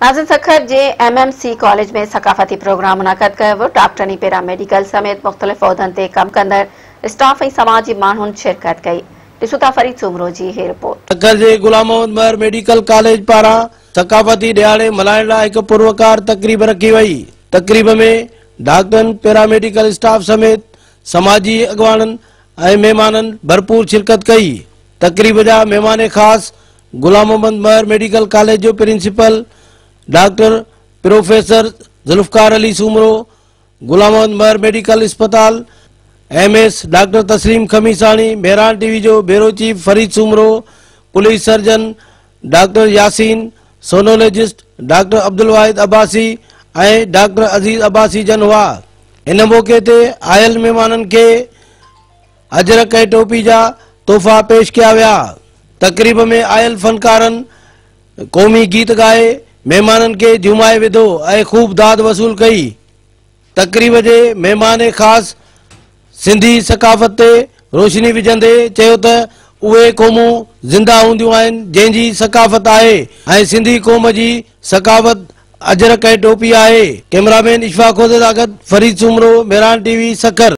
नाज़िन सखर जे MMC college में ثقافتي programme मुनाक़द कयो वियो। डॉक्टरनी पैरामेडिकल समेत मुख़्तलिफ़ उहिदनि ते कम कंदड़ स्टाफ ऐं समाजी माण्हुनि शिरकत कई। ॾिसो था फरीद सूमरो जी हे रिपोर्ट। सखर जे गुलाम मोहम्मद मेडिकल कॉलेज पारां ثقافتي ॾियारे मल्हाइण लाइ हिकु पुरवकार तकरीब रखी वई। तकरीब में डॉक्टरनि पैरामेडिकल स्टाफ समेत समाजी अॻवाननि ऐं महिमाननि भरपूर शिरकत कई। तकरीब जा महिमान ख़ास गुलाम मोहम्मद मेडिकल कॉलेज जो principal doctor professor Zulfiqar Ali Soomro, Ghulam Mohammad medical अस्पताल MS doctor Tasleem Khamisani, Mehran TV जो bureau chief Fareed Soomro, police surgeon doctor Yaseen, sonologist doctor Abdul Wahid Abbasi ऐं डॉक्टर अजीज अब्बासी जन हुआ। इन मौके ते आयल महिमाननि खे अजरक ऐं टोपी जा तोहफ़ा पेश कया विया। तकरीब में आयल फनकारनि क़ौमी गीत गाए महिमाननि खे झुमाए विधो ऐं खूब दाद वसूल कई। तकरीब जे महिमान ख़ास सिंधी सकाफ़त ते रोशनी विझंदे चयो त उहे क़ौमूं ज़िंदा हूंदियूं आहिनि जंहिंजी सकाफ़त आहे ऐं सिंधी क़ौम जी सकाफ़त अजरक ऐं टोपी आहे। कैमरामैन इशफाक सां गॾु फरीद सूमरो, मेहरान टीवी, सखर।